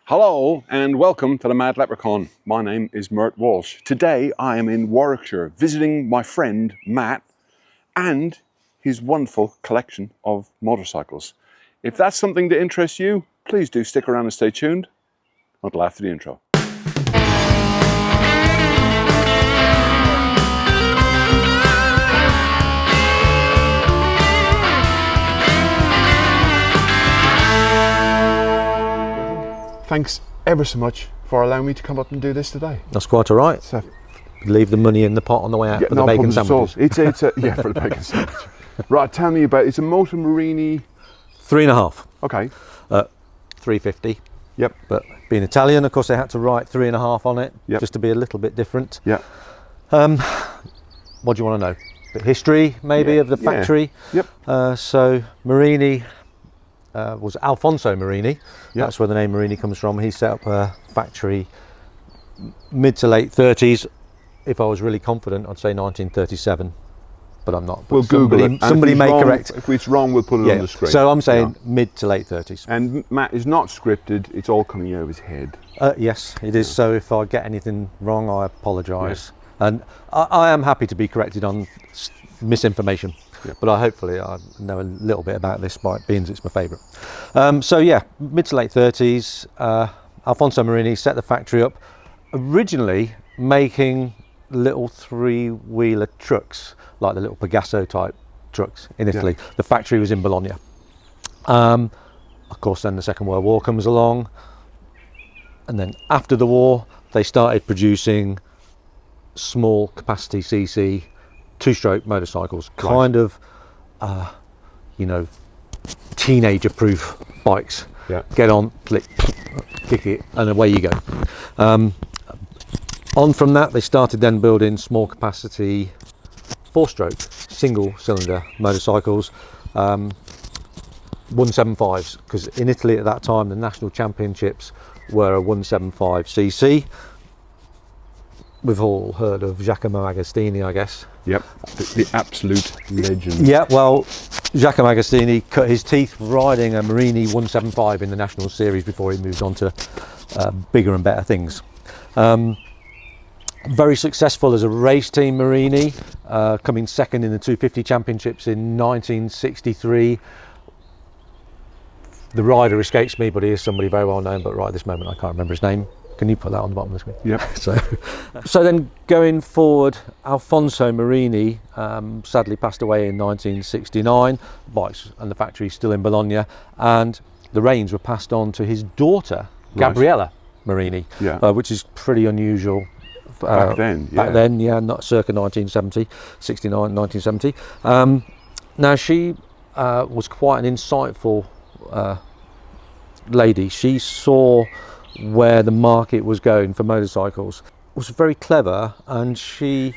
Hello and welcome to the Mad Leprechaun. My name is Mert Walsh. Today I am in Warwickshire visiting my friend Matt and his wonderful collection of motorcycles. If that's something that interests you, please do stick around and stay tuned until after the intro. Thanks ever so much for allowing me to come up and do this today. That's quite all right. So, leave the money in the pot on the way out for the bacon sandwiches. It's yeah, for the bacon sandwich. Right, tell me about it. It's a Moto Morini. 3.5. Okay. 350. Yep. But being Italian, of course, they had to write 3.5 on it, just to be a little bit different. Yeah. What do you want to know? Bit history, maybe, of the factory. Yep. So Morini was Alfonso Morini. Yep. That's where the name Morini comes from. He set up a factory mid to late 30s. If I was really confident, I'd say 1937, but I'm not. But we'll Google it. Somebody may correct. If it's wrong, we'll put it on the screen. So I'm saying mid to late 30s. And Matt is not scripted. It's all coming out of his head. Yes, it is. So if I get anything wrong, I apologise. And I am happy to be corrected on misinformation. But hopefully I know a little bit about this, being it's my favourite. So yeah, mid to late 30s, Alfonso Morini set the factory up, originally making little three-wheeler trucks, like the little Pegaso type trucks in Italy. The factory was in Bologna. Of course, then the Second World War comes along, and then after the war, they started producing small capacity CC two-stroke motorcycles, kind of, you know, teenager-proof bikes. Get on, click, kick it, and away you go. On from that, they started then building small capacity four-stroke single-cylinder motorcycles, 175s, because in Italy at that time the national championships were a 175cc. We've all heard of Giacomo Agostini, I guess. Yep, the absolute legend. Yeah, well, Giacomo Agostini cut his teeth riding a Morini 175 in the National Series before he moved on to bigger and better things. Very successful as a race team, Morini, coming second in the 250 championships in 1963. The rider escapes me, but he is somebody very well known, but right at this moment I can't remember his name. Can you put that on the bottom of the screen? Yep. So then going forward, Alfonso Morini sadly passed away in 1969. Bikes and the factory still in Bologna, and the reins were passed on to his daughter, Gabriella Morini, which is pretty unusual. Back then, not circa 1970, 69, 1970. Now she was quite an insightful lady. She saw where the market was going for motorcycles, was very clever, and she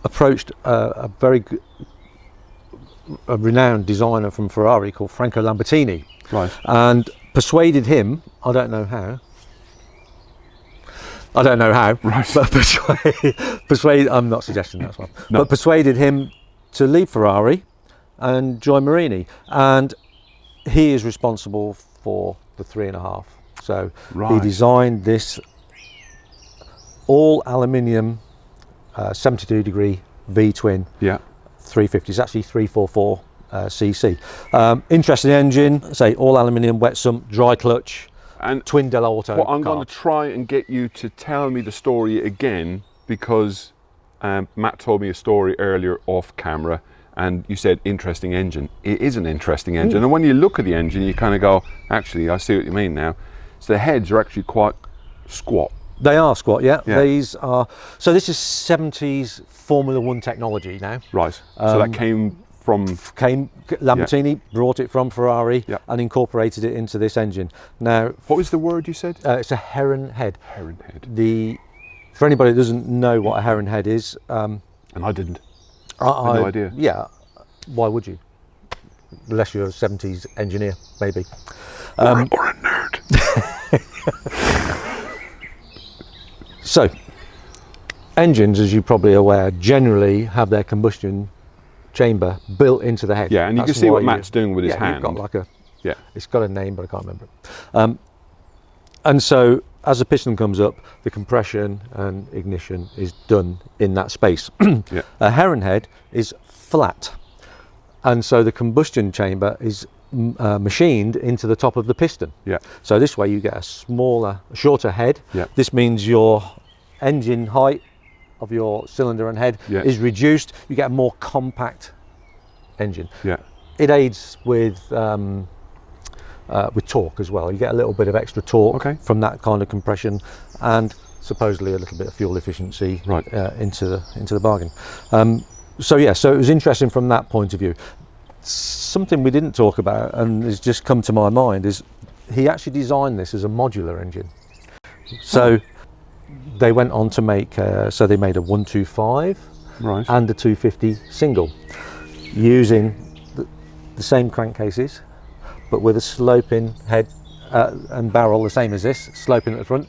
approached a very renowned designer from Ferrari called Franco Lambertini, and persuaded him, I don't know how, but persuade, I'm not suggesting that's one, but persuaded him to leave Ferrari and join Morini, and he is responsible for the 3.5. So he designed this all aluminium 72 degree V-twin 350. It's actually 344 cc. Interesting engine, say all aluminium, wet sump, dry clutch, and twin Del Auto. Well, I'm going to try and get you to tell me the story again, because Matt told me a story earlier off camera, and you said interesting engine. It is an interesting engine, and when you look at the engine, you kind of go, actually, I see what you mean now. So the heads are actually quite squat. They are squat, yeah. These are, so this is 70s Formula One technology now. Right. So that came Lamborghini brought it from Ferrari and incorporated it into this engine. Now, what was the word you said? It's a heron head. Heron head. For anybody that doesn't know what a heron head is, and I didn't. I had no idea. Yeah, why would you? Unless you're a 70s engineer, maybe. Or a nerd. So, engines, as you're probably aware, generally have their combustion chamber built into the head. Yeah, and you can see what Matt's doing with his hand. You've got like a Yeah. It's got a name, but I can't remember it. And so as the piston comes up, the compression and ignition is done in that space. Yeah. A Heron head is flat, and so the combustion chamber is machined into the top of the piston. Yeah. So this way you get a shorter head. Yeah. This means your engine height of your cylinder and head Yeah. is reduced. You get a more compact engine. Yeah. It aids with torque as well. You get a little bit of extra torque from that kind of compression, and supposedly a little bit of fuel efficiency into the bargain. So yeah, so it was interesting from that point of view. Something we didn't talk about and has just come to my mind is he actually designed this as a modular engine. So they went on to make, so they made a 125 and a 250 single using the same crankcases, but with a sloping head and barrel the same as this, sloping at the front,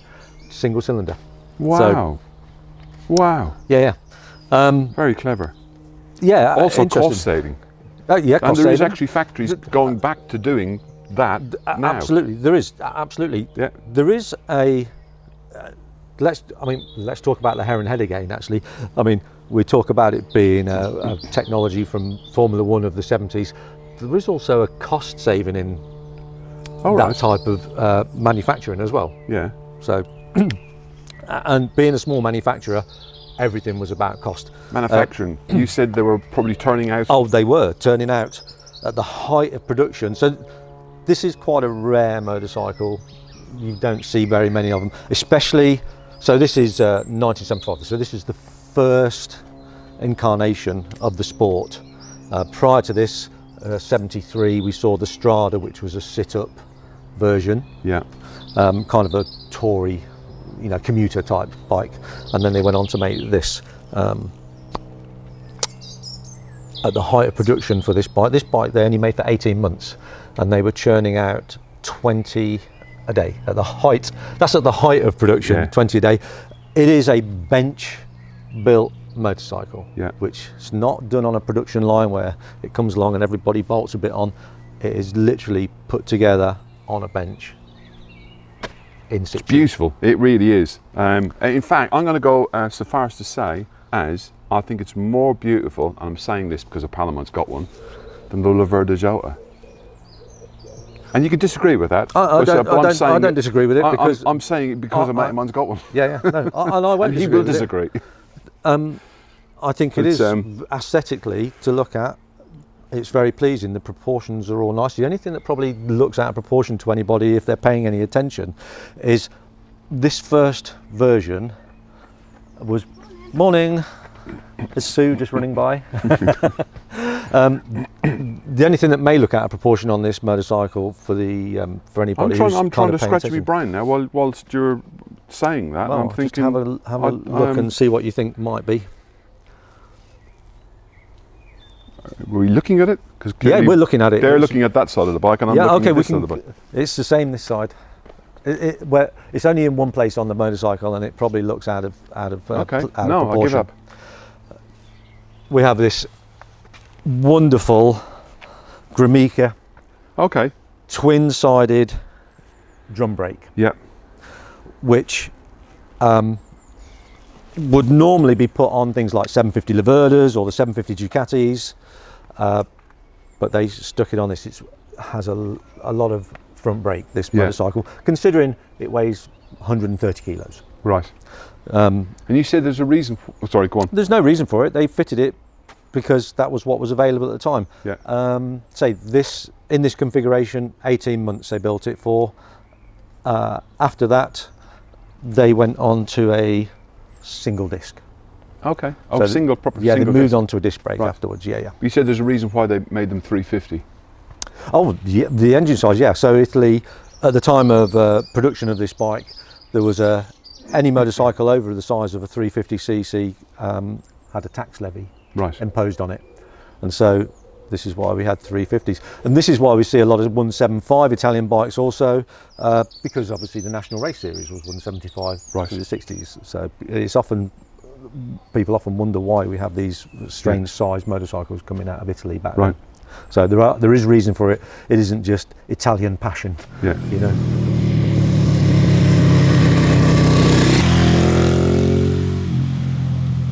single cylinder. Wow. So, wow. Yeah, yeah. Very clever. Yeah. Also cost saving. Yeah, and there is actually factories going back to doing that now. Absolutely, there is. Absolutely. Yeah. There is a. Let's talk about the Heron head again. Actually, I mean, we talk about it being a technology from Formula One of the 70s. There is also a cost saving in that type of manufacturing as well. Yeah. So, and being a small manufacturer, everything was about cost. Manufacturing. You said they were probably turning out. Oh, they were turning out at the height of production. So this is quite a rare motorcycle. You don't see very many of them, especially. So this is 1975. So this is the first incarnation of the sport. Prior to this, 73, we saw the Strada, which was a sit-up version. Yeah. Kind of a Tory, commuter type bike, and then they went on to make this. At the height of production for this bike they only made for 18 months, and they were churning out 20 a day at the height. That's at the height of production, 20 a day. It is a bench built motorcycle, which is not done on a production line where it comes along and everybody bolts a bit on. It is literally put together on a bench. It's beautiful. It really is. In fact, I'm going to go so far as to say, I think it's more beautiful, and I'm saying this because a pal of mine's got one, than the Laverde Jota. And you can disagree with that. I don't disagree with it because I'm saying it because a mate of mine's got one. Yeah, yeah. No, and I won't and he will disagree. I think it is aesthetically to look at. It's very pleasing. The proportions are all nice. The only thing that probably looks out of proportion to anybody, if they're paying any attention, is this first version was morning. Is Sue just running by? The only thing that may look out of proportion on this motorcycle for anybody I'm trying to scratch my brain now whilst you're saying that. Well, I'm thinking, just have a look and see what you think might be. Were we looking at it? Yeah, we're looking at it. They're looking at that side of the bike, and I'm looking at this side of the bike. It's the same this side. Where it's only in one place on the motorcycle, and it probably looks out of proportion. I'll give up. We have this wonderful Gramica. Okay. Twin-sided drum brake. Yeah. Which would normally be put on things like 750 Laverdas or the 750 Ducatis, but they stuck it on this. It has a lot of front brake, this motorcycle, considering it weighs 130 kilos. Right. And you said there's a reason sorry, go on. There's no reason for it. They fitted it because that was what was available at the time. Yeah. Say this, in this configuration, 18 months they built it for. After that, they went on to a single disc. Okay. Oh, so proper yeah, single they moved disc. on to a disc brake afterwards. Yeah. You said there's a reason why they made them 350. Oh, yeah, the engine size, yeah. So Italy, at the time of production of this bike, there was any motorcycle over the size of a 350cc had a tax levy imposed on it, and so this is why we had 350s, and this is why we see a lot of 175 Italian bikes also, because obviously the National Race Series was 175 through the 60s. So it's people often wonder why we have these strange sized motorcycles coming out of Italy back then. So there is reason for it. It isn't just Italian passion. Yeah. You know.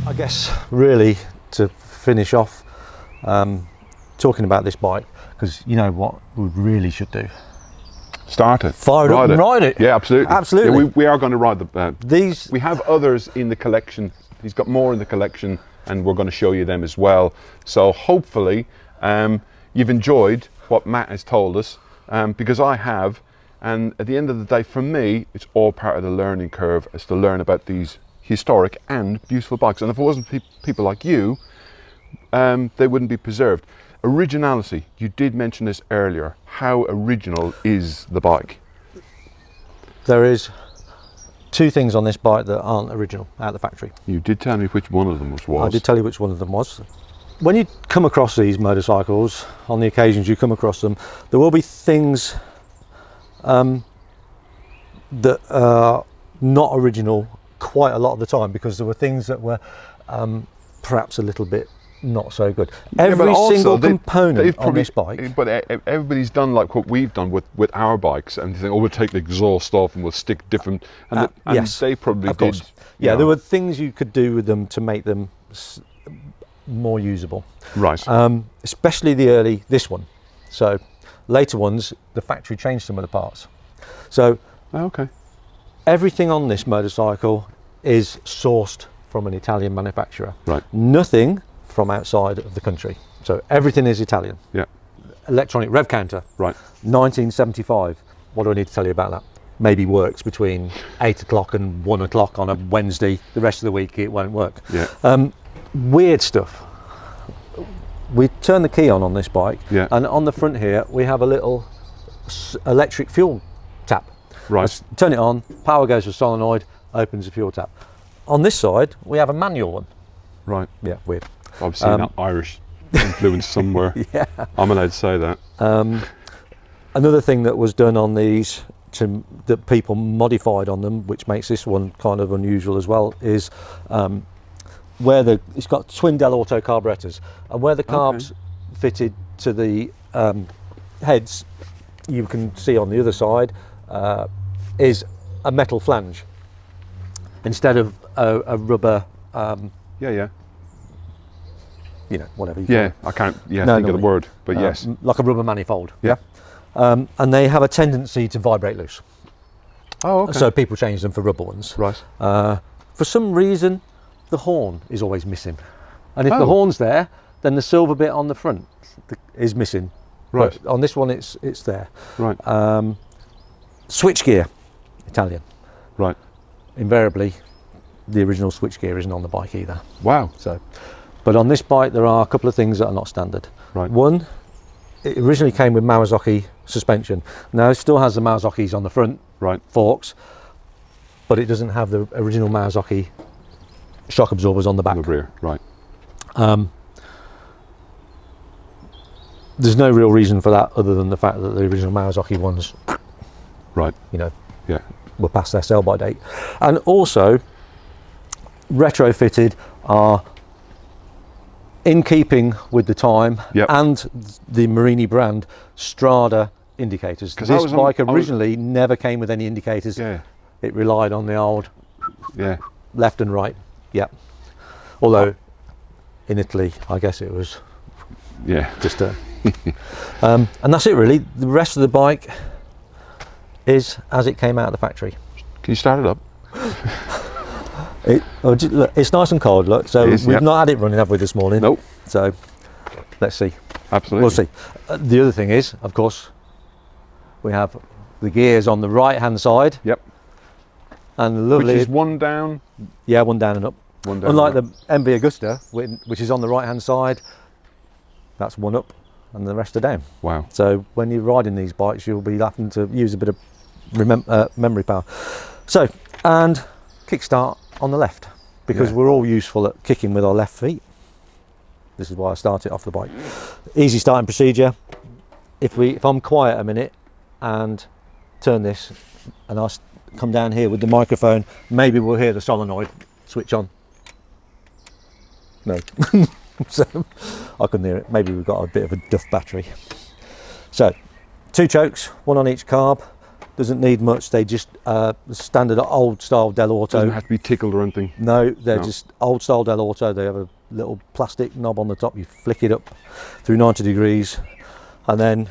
I guess really to finish off talking about this bike, because you know what we really should do. Start it. Fire it up and ride it. Yeah, absolutely. Absolutely. Yeah, we are going to ride the. These. We have others in the collection. He's got more in the collection, and we're going to show you them as well. So hopefully you've enjoyed what Matt has told us, because I have. And at the end of the day, for me, it's all part of the learning curve, as to learn about these historic and beautiful bikes. And if it wasn't people like you, they wouldn't be preserved. Originality, you did mention this earlier. How original is the bike? There is two things on this bike that aren't original out of the factory. You did tell me which one of them was. I did tell you which one of them was. When you come across these motorcycles, on the occasions you come across them, there will be things that are not original quite a lot of the time, because there were things that were perhaps a little bit not so good. Every single component on this bike. But everybody's done like what we've done with our bikes, and they think, oh, we'll take the exhaust off and we'll stick different. And, yes, they probably of did. Course. Yeah, there were things you could do with them to make them more usable. Right. Especially this one. So later ones, the factory changed some of the parts. So okay. Everything on this motorcycle is sourced from an Italian manufacturer. Right. Nothing from outside of the country. So everything is Italian. Yeah. Electronic rev counter. Right. 1975. What do I need to tell you about that? Maybe works between 8 o'clock and 1 o'clock on a Wednesday. The rest of the week it won't work. Yeah. Weird stuff. We turn the key on this bike, and on the front here we have a little electric fuel tap. Right. Turn it on, power goes to solenoid, opens the fuel tap. On this side we have a manual one. Right. Yeah, weird. I've seen that Irish influence somewhere. Yeah. I'm allowed to say that. Another thing that was done on these, that people modified on them, which makes this one kind of unusual as well, is where it's got twin Del Auto carburetors, and where the carbs fitted to the heads, you can see on the other side is a metal flange instead of a rubber. Yeah. You know, whatever. I can't. Think of the word, but yes, like a rubber manifold. Yeah. And they have a tendency to vibrate loose. Oh, okay. So people change them for rubber ones. Right. For some reason, the horn is always missing, and if the horn's there, then the silver bit on the front is missing. Right. But on this one, it's there. Right. Switchgear, Italian. Right. Invariably, the original switchgear isn't on the bike either. Wow. So, but on this bike, there are a couple of things that are not standard. Right. One, it originally came with Marzocchi suspension. Now it still has the Marzoccis on the front, right, forks, but it doesn't have the original Marzocchi shock absorbers on the back. On the rear, right. There's no real reason for that other than the fact that the original Marzocchi ones, right, you know, yeah, were past their sell-by date. And also, retrofitted are in keeping with the time, yep, and the Morini brand Strada indicators. This bike originally never came with any indicators. Yeah. It relied on the old, yeah, left and right. Yeah. Although in Italy, I guess it was, yeah, just a and that's it really. The rest of the bike is as it came out of the factory. Can you start it up? Look, it's nice and cold, look, so we've not had it running, have we, this morning? Nope. So let's see. Absolutely. We'll see. The other thing is, of course, we have the gears on the right hand side. Yep. And lovely. Which is one down? Yeah, one down and up. One down. Unlike the MV Augusta, which is on the right hand side, that's one up and the rest are down. Wow. So when you're riding these bikes, you'll be having to use a bit of memory power. So, and kickstart on the left, because we're all useful at kicking with our left feet. This is why I started off the bike. Easy starting procedure. If I'm quiet a minute and turn this and I come down here with the microphone, maybe we'll hear the solenoid switch on. No. So I couldn't hear it. Maybe we've got a bit of a duff battery. So 2 chokes, 1 on each carb. Doesn't need much. They just standard old style Del Auto. Doesn't have to be tickled or anything. No, they're just old style Del Auto. They have a little plastic knob on the top. You flick it up through 90 degrees, and then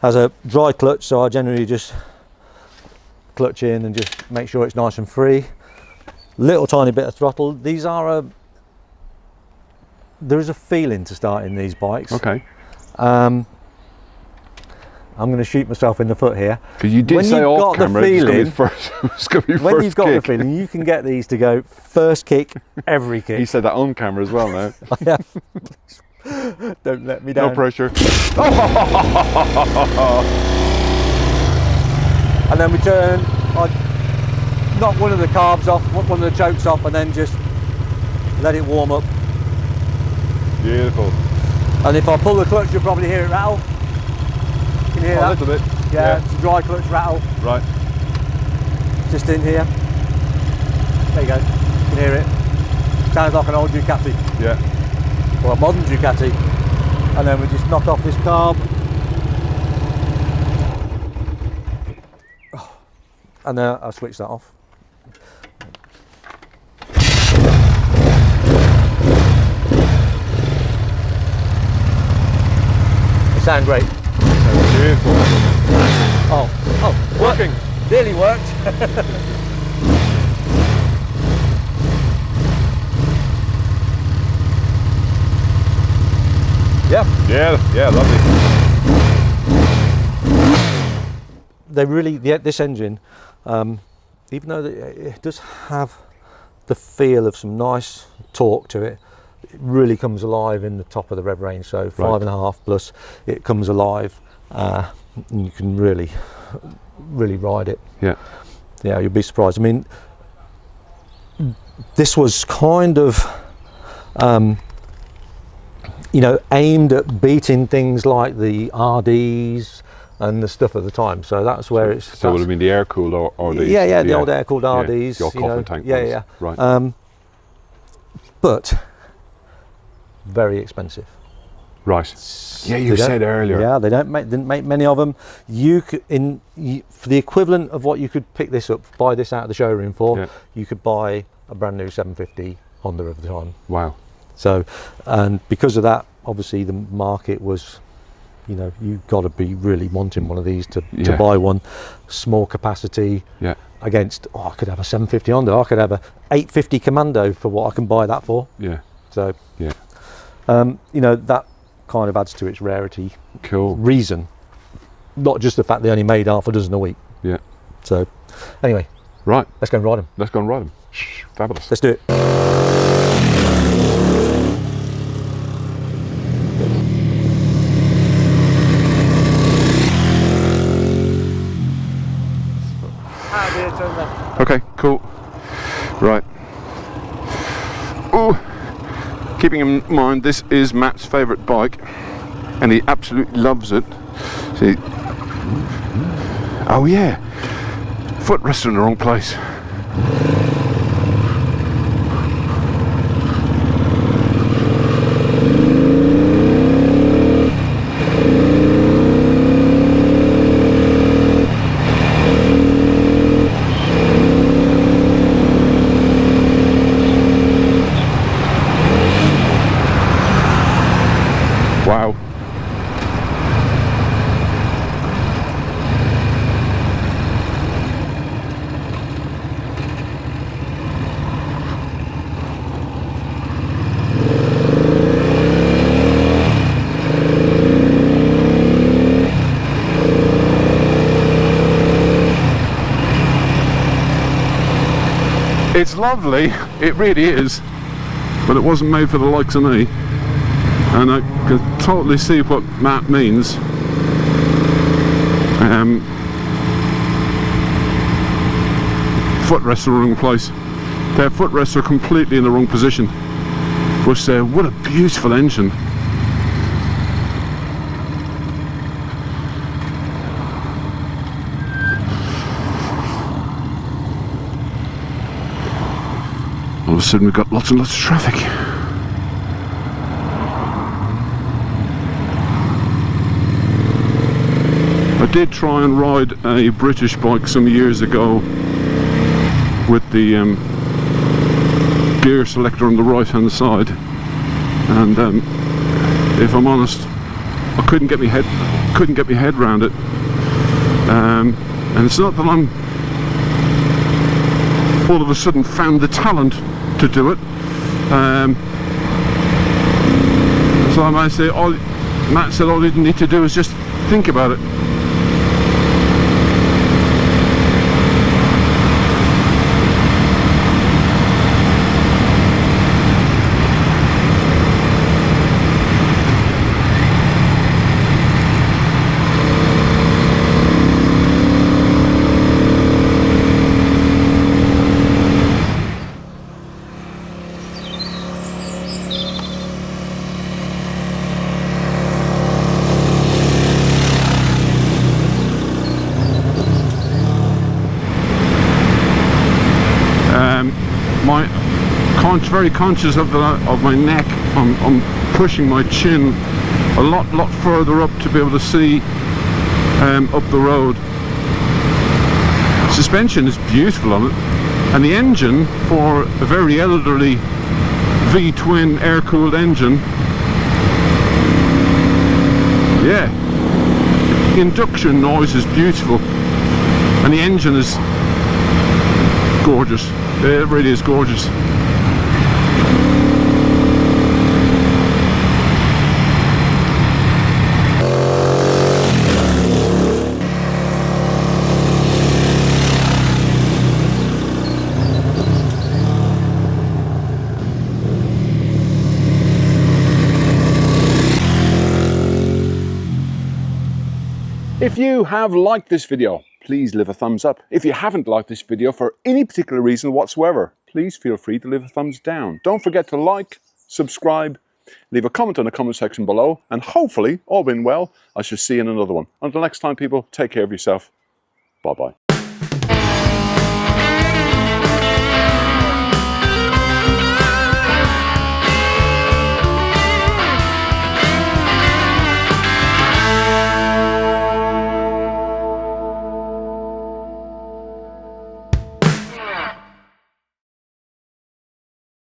has a dry clutch. So I generally just clutch in and just make sure it's nice and free. Little tiny bit of throttle. These are there is a feeling to starting these bikes. Okay. I'm going to shoot myself in the foot here. Because you did say off camera it's going to be first when you've got kick. the feeling, you can get these to go first kick, every kick. He said that on camera as well now. Yeah. Don't let me down. No pressure. And then we turn, I knock one of the carbs off, one of the chokes off, and then just let it warm up. Beautiful. And if I pull the clutch, you'll probably hear it rattle. You can hear that? A little bit. Yeah, it's a dry clutch rattle. Right. Just in here. There you go. You can hear it. Sounds like an old Ducati. Yeah. Or a modern Ducati. And then we just knock off this carb. And then I'll switch that off. They sound great. Beautiful. Oh, Working. Nearly worked. Yeah, lovely. They really, this engine, even though it does have the feel of some nice torque to it, it really comes alive in the top of the rev range. So 5.5 plus, it comes alive. And you can really ride it. Yeah. Yeah, you'll be surprised. I mean, this was kind of, you know, aimed at beating things like the RDs and the stuff at the time. So that's where it's. So it would have been the air cooled or the. Yeah, the old air cooled RDs. The old coffin tank. Yeah. Right. But very expensive. Right. Yeah, you said earlier. Yeah, they didn't make many of them. You could, for the equivalent of what you could pick this up, buy this out of the showroom for, you could buy a brand new 750 Honda of the time. Wow. So, and because of that, obviously the market was, you know, you've got to be really wanting one of these to buy one. Small capacity. Yeah. Against, I could have a 750 Honda. I could have a 850 Commando for what I can buy that for. Yeah. So. Yeah. You know, that kind of adds to its rarity. Cool. Reason. Not just the fact they only made half a dozen a week. Yeah. So, anyway. Right. Let's go and ride them. Let's go and ride them. Fabulous. Let's do it. Okay, cool. Right. Oh, keeping in mind this is Matt's favourite bike, and he absolutely loves it. See? Oh yeah, footrest in the wrong place. Wow. It's lovely, it really is, but it wasn't made for the likes of me. And I can totally see what Matt means. Footrests are in the wrong place. Their footrests are completely in the wrong position. Which what a beautiful engine. All of a sudden we've got lots and lots of traffic. did try and ride a British bike some years ago with the gear selector on the right hand side, and if I'm honest, I couldn't get my head around it. And it's not that I'm all of a sudden found the talent to do it. So I might say, Matt said all you need to do is just think about it. Very conscious of my neck. I'm pushing my chin a lot further up to be able to see up the road. Suspension is beautiful on it, and the engine, for a very elderly V-twin air-cooled engine, yeah, the induction noise is beautiful, and the engine is gorgeous. It really is gorgeous. If you have liked this video, please leave a thumbs up. If you haven't liked this video for any particular reason whatsoever, please feel free to leave a thumbs down. Don't forget to like, subscribe, leave a comment in the comment section below, and hopefully, all being well, I shall see you in another one. Until next time, people, take care of yourself. Bye-bye.